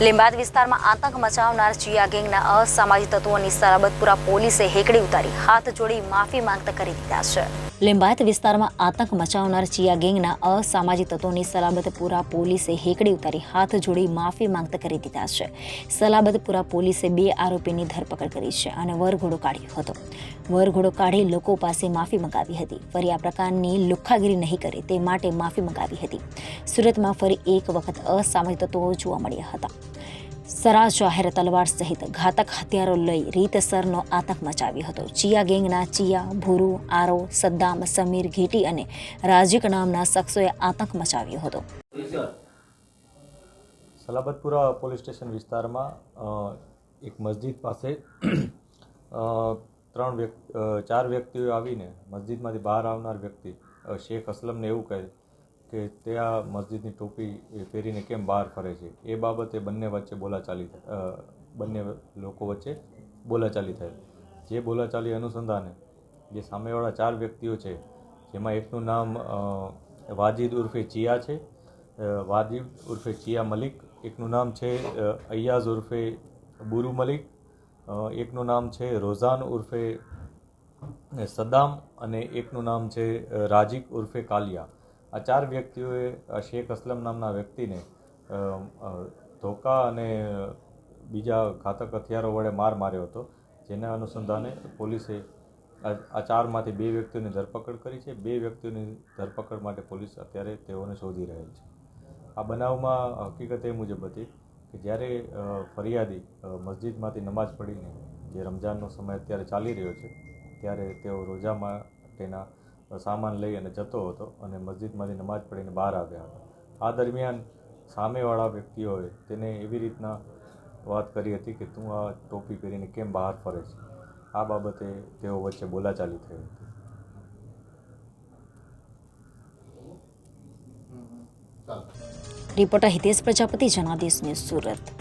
લીંબાદ વિસ્તારમાં આતંક મચાવનાર ચિયા ગેંગના અસામાજિક તત્વોની સલાબતપુરા પોલીસે હેકડી ઉતારી હાથ જોડી માફી માંગતા કરી દીધા છે। લીંબાયત વિસ્તારમાં આતંક મચાવનાર ચિયા ગેંગના અસામાજિક તત્વોની સલાબતપુરા પોલીસે હેકડી ઉતારી હાથ જોડી માફી માંગતા કરી દીધા છે। સલાબતપુરા પોલીસે 2 આરોપીની ધરપકડ કરી છે અને વરઘોડો કાઢ્યો હતો। વરઘોડો કાઢી લોકો પાસે માફી મંગાવી હતી। ફરી આ પ્રકારની લુખ્ખાગીરી નહીં કરે તે માટે માફી મંગાવી હતી। સુરતમાં ફરી એક વખત અસામાજિક તત્વો જોવા મળ્યા હતા। સરા જાહેર તલવાર સહિત ઘાતક હથિયારો લઈ રીતસરનો આતંક મચાવ્યો હતો। ચિયા ગેંગના ચિયા, ભૂરુ, આરો, સદ્દામ, સમીર, ઘેટી અને રાજીક નામના શખ્સોએ આતંક મચાવ્યો હતો। સલાબતપુરા પોલીસ સ્ટેશન વિસ્તારમાં એક મસ્જિદ પાસે 4 વ્યક્તિઓ આવીને મસ્જિદમાંથી બહાર આવનાર વ્યક્તિ શેખ અસલમને એવું કહે કે તે આ મસ્જિદની ટોપી પહેરીને કેમ બહાર ફરે છે। એ બાબતે બંને લોકો વચ્ચે બોલાચાલી થઈ। જે બોલાચાલી અનુસંધાને જે સામેવાળા 4 વ્યક્તિઓ છે, જેમાં એકનું નામ વાજીદ ઉર્ફે ચિયા છે, વાજીદ ઉર્ફે ચિયા મલિક, એકનું નામ છે અય્યાઝ ઉર્ફે બુરુ મલિક, એકનું નામ છે રોઝાન ઉર્ફે સદ્દામ અને એકનું નામ છે રાજીક ઉર્ફે કાલિયા। આ 4 વ્યક્તિઓએ શેખ અસલમ નામના વ્યક્તિને ધોકા અને બીજા ઘાતક હથિયારો વડે માર્યો હતો। જેના અનુસંધાને પોલીસે આ 4માંથી 2 વ્યક્તિઓની ધરપકડ કરી છે। 2 વ્યક્તિઓની ધરપકડ માટે પોલીસ અત્યારે તેઓને શોધી રહેલ છે। આ બનાવમાં હકીકત એ મુજબ હતી કે જ્યારે ફરિયાદી મસ્જિદમાંથી નમાઝ પઢીને જે રમઝાનનો સમય અત્યારે ચાલી રહ્યો છે ત્યારે તેઓ રોજા માટેના સામાન લઈ અને જતો હતો અને મસ્જિદમાંથી નમાઝ પઢીને બહાર આવ્યા હતા। આ દરમિયાન સામેવાળા વ્યક્તિઓએ તેને એવી રીતના વાત કરી હતી કે તું આ ટોપી પહેરીને કેમ બહાર ફરે છે। આ બાબતે તેઓ વચ્ચે બોલાચાલી થઈ હતી। Reporter Hitesh Prajapati, Janadesh news, Surat.